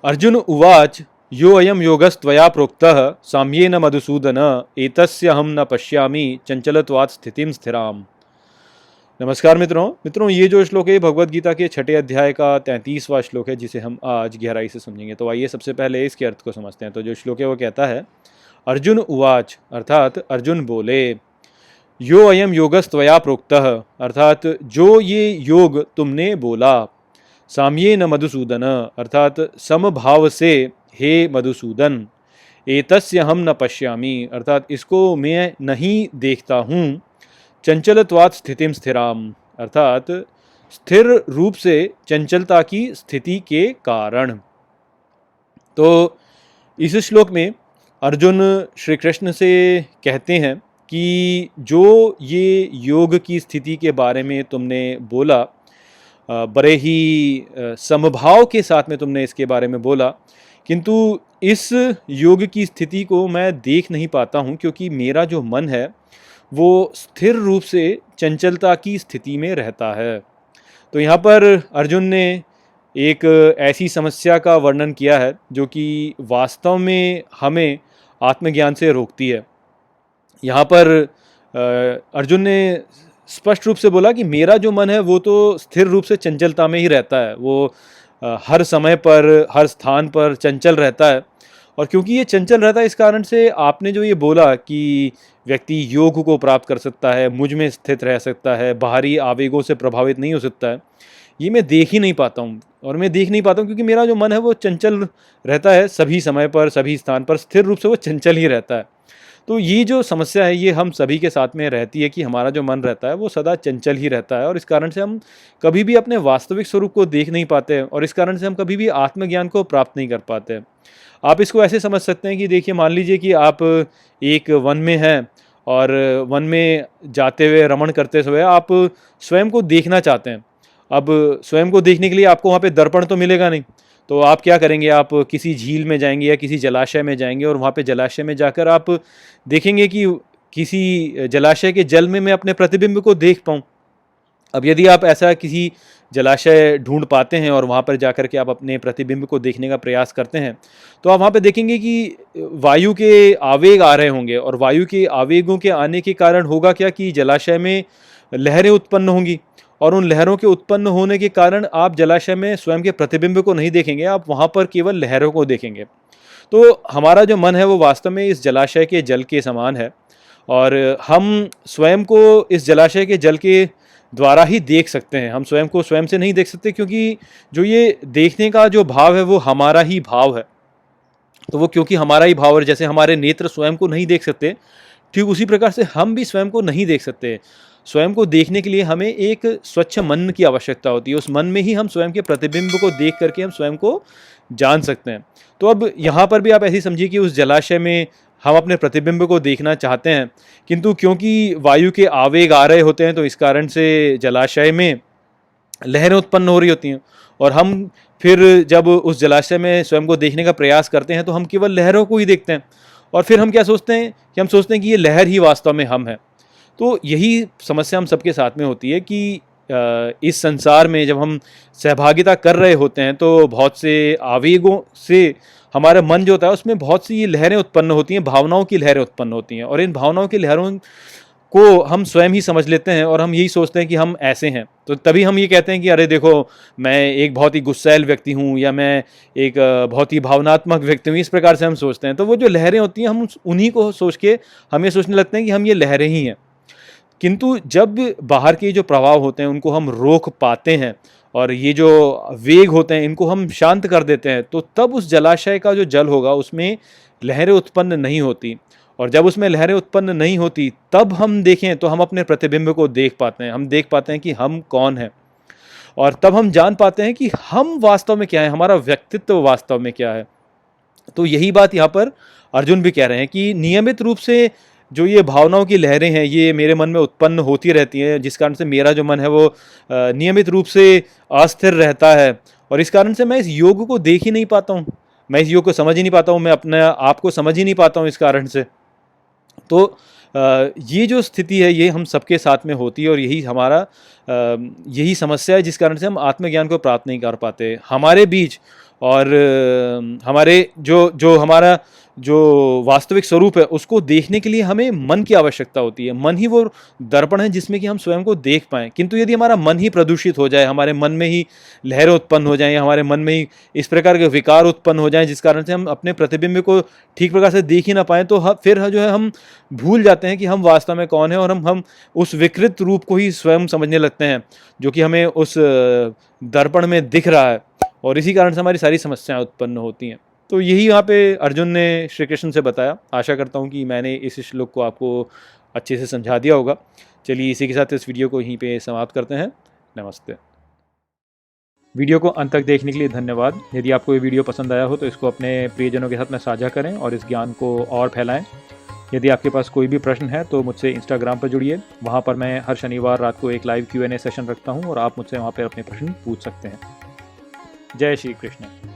अर्जुन उवाच यो अयम योगस्त्वया प्रोक्तः साम्येन मधुसूदन एतस्य हम न पश्यामि चंचलत्वात् स्थितिम स्थिराम। नमस्कार मित्रों, ये जो श्लोक है भगवत गीता के छठे अध्याय का 33वां श्लोक है, जिसे हम आज गहराई से समझेंगे। तो आइए सबसे पहले इसके अर्थ को समझते हैं। तो जो श्लोक है वो कहता है, अर्जुन उवाच अर्थात अर्जुन बोले, यो अयम योगस्त्वया प्रोक्तः अर्थात जो ये योग तुमने बोला, साम्येन मधुसूदन अर्थात समभाव से हे मधुसूदन, एतस्य हम न पश्यामि अर्थात इसको मैं नहीं देखता हूँ, चंचलत्वात् स्थितिम स्थिराम अर्थात स्थिर रूप से चंचलता की स्थिति के कारण। तो इस श्लोक में अर्जुन श्री कृष्ण से कहते हैं कि जो ये योग की स्थिति के बारे में तुमने बोला, बड़े ही समभाव के साथ में तुमने इसके बारे में बोला, किंतु इस योग की स्थिति को मैं देख नहीं पाता हूँ, क्योंकि मेरा जो मन है वो स्थिर रूप से चंचलता की स्थिति में रहता है। तो यहाँ पर अर्जुन ने एक ऐसी समस्या का वर्णन किया है जो कि वास्तव में हमें आत्मज्ञान से रोकती है। यहाँ पर अर्जुन ने स्पष्ट रूप से बोला कि मेरा जो मन है वो तो स्थिर रूप से चंचलता में ही रहता है, वो हर समय पर हर स्थान पर चंचल रहता है। और क्योंकि ये चंचल रहता है, इस कारण से आपने जो ये बोला कि व्यक्ति योग को प्राप्त कर सकता है, मुझ में स्थित रह सकता है, बाहरी आवेगों से प्रभावित नहीं हो सकता है, ये मैं देख ही नहीं पाता हूँ। और मैं देख नहीं पाता हूँ क्योंकि मेरा जो मन है वो चंचल रहता है, सभी समय पर सभी स्थान पर स्थिर रूप से वो चंचल ही रहता है। तो ये जो समस्या है ये हम सभी के साथ में रहती है कि हमारा जो मन रहता है वो सदा चंचल ही रहता है, और इस कारण से हम कभी भी अपने वास्तविक स्वरूप को देख नहीं पाते, और इस कारण से हम कभी भी आत्मज्ञान को प्राप्त नहीं कर पाते। आप इसको ऐसे समझ सकते हैं कि देखिए, मान लीजिए कि आप एक वन में हैं और वन में जाते हुए रमण करते हुए आप स्वयं को देखना चाहते हैं। अब स्वयं को देखने के लिए आपको वहाँ पे दर्पण तो मिलेगा नहीं, तो आप क्या करेंगे, आप किसी झील में जाएंगे या किसी जलाशय में जाएंगे, और वहाँ पे जलाशय में जाकर आप देखेंगे कि किसी जलाशय के जल में मैं अपने प्रतिबिंब को देख पाऊँ। अब यदि आप ऐसा किसी जलाशय ढूंढ पाते हैं और वहाँ पर जाकर के आप अपने प्रतिबिंब को देखने का प्रयास करते हैं, तो आप वहाँ पे देखेंगे कि वायु के आवेग आ रहे होंगे, और वायु के आवेगों के आने के कारण होगा क्या कि जलाशय में लहरें उत्पन्न होंगी, और उन लहरों के उत्पन्न होने के कारण आप जलाशय में स्वयं के प्रतिबिंब को नहीं देखेंगे, आप वहाँ पर केवल लहरों को देखेंगे। तो हमारा जो मन है वो वास्तव में इस जलाशय के जल के समान है, और हम स्वयं को इस जलाशय के जल के द्वारा ही देख सकते हैं। हम स्वयं को स्वयं से नहीं देख सकते, क्योंकि जो ये देखने का जो भाव है वो हमारा ही भाव है। तो वो क्योंकि हमारा ही भाव है, जैसे हमारे नेत्र स्वयं को नहीं देख सकते, ठीक उसी प्रकार से हम भी स्वयं को नहीं देख सकते। स्वयं को देखने के लिए हमें एक स्वच्छ मन की आवश्यकता होती है। उस मन में ही हम स्वयं के प्रतिबिंब को देख करके हम स्वयं को जान सकते हैं। तो अब यहाँ पर भी आप ऐसे समझिए कि उस जलाशय में हम अपने प्रतिबिंब को देखना चाहते हैं, किंतु क्योंकि वायु के आवेग आ रहे होते हैं, तो इस कारण से जलाशय में लहरें उत्पन्न हो रही होती हैं, और हम फिर जब उस जलाशय में स्वयं को देखने का प्रयास करते हैं तो हम केवल लहरों को ही देखते हैं, और फिर हम क्या सोचते हैं कि हम सोचते हैं कि ये लहर ही वास्तव में हम हैं। तो यही समस्या हम सबके साथ में होती है कि इस संसार में जब हम सहभागिता कर रहे होते हैं तो बहुत से आवेगों से हमारा मन जो होता है उसमें बहुत सी ये लहरें उत्पन्न होती हैं, भावनाओं की लहरें उत्पन्न होती हैं, और इन भावनाओं की लहरों को हम स्वयं ही समझ लेते हैं, और हम यही सोचते हैं कि हम ऐसे हैं। तो तभी हम ये कहते हैं कि अरे देखो, मैं एक बहुत ही गुस्सैल व्यक्ति हूँ, या मैं एक बहुत ही भावनात्मक व्यक्ति हूँ, इस प्रकार से हम सोचते हैं। तो वो जो लहरें होती हैं हम उन्हीं को सोच के हम ये सोचने लगते हैं कि हम ये लहरें ही हैं। किंतु जब बाहर के जो प्रभाव होते हैं उनको हम रोक पाते हैं, और ये जो वेग होते हैं इनको हम शांत कर देते हैं, तो तब उस जलाशय का जो जल होगा उसमें लहरें उत्पन्न नहीं होती। और जब उसमें लहरें उत्पन्न नहीं होती तब हम देखें तो हम अपने प्रतिबिंब को देख पाते हैं, हम देख पाते हैं कि हम कौन हैं, और तब हम जान पाते हैं कि हम वास्तव में क्या है, हमारा व्यक्तित्व वास्तव में क्या है। तो यही बात यहाँ पर अर्जुन भी कह रहे हैं कि नियमित रूप से जो ये भावनाओं की लहरें हैं ये मेरे मन में उत्पन्न होती रहती हैं, जिस कारण से मेरा जो मन है वो नियमित रूप से अस्थिर रहता है, और इस कारण से मैं इस योग को देख ही नहीं पाता हूँ, मैं इस योग को समझ ही नहीं पाता हूँ, मैं अपने आप को समझ ही नहीं पाता हूँ इस कारण से। तो ये जो स्थिति है ये हम सबके साथ में होती है और यही हमारा यही समस्या है जिस कारण से हम आत्मज्ञान को प्राप्त नहीं कर पाते। हमारे बीच और हमारे जो हमारा जो वास्तविक स्वरूप है उसको देखने के लिए हमें मन की आवश्यकता होती है। मन ही वो दर्पण है जिसमें कि हम स्वयं को देख पाएँ। किंतु यदि हमारा मन ही प्रदूषित हो जाए, हमारे मन में ही लहरें उत्पन्न हो जाएँ या हमारे मन में ही इस प्रकार के विकार उत्पन्न हो जाएँ जिस कारण से हम अपने प्रतिबिंब को ठीक प्रकार से देख ही ना पाएँ, तो फिर जो है हम भूल जाते हैं कि हम वास्तव में कौन हैं और हम उस विकृत रूप को ही स्वयं समझने लगते हैं जो कि हमें उस दर्पण में दिख रहा है, और इसी कारण से हमारी सारी समस्याएं उत्पन्न होती हैं। तो यही यहाँ पे अर्जुन ने श्री कृष्ण से बताया। आशा करता हूँ कि मैंने इस श्लोक को आपको अच्छे से समझा दिया होगा। चलिए इसी के साथ इस वीडियो को यहीं पे समाप्त करते हैं। नमस्ते। वीडियो को अंत तक देखने के लिए धन्यवाद। यदि आपको ये वीडियो पसंद आया हो तो इसको अपने प्रियजनों के साथ में साझा करें और इस ज्ञान को और फैलाएं। यदि आपके पास कोई भी प्रश्न है तो मुझसे इंस्टाग्राम पर जुड़िए। वहाँ पर मैं हर शनिवार रात को एक लाइव Q&A सेशन रखता हूँ और आप मुझसे वहाँ पर अपने प्रश्न पूछ सकते हैं। जय श्री कृष्ण।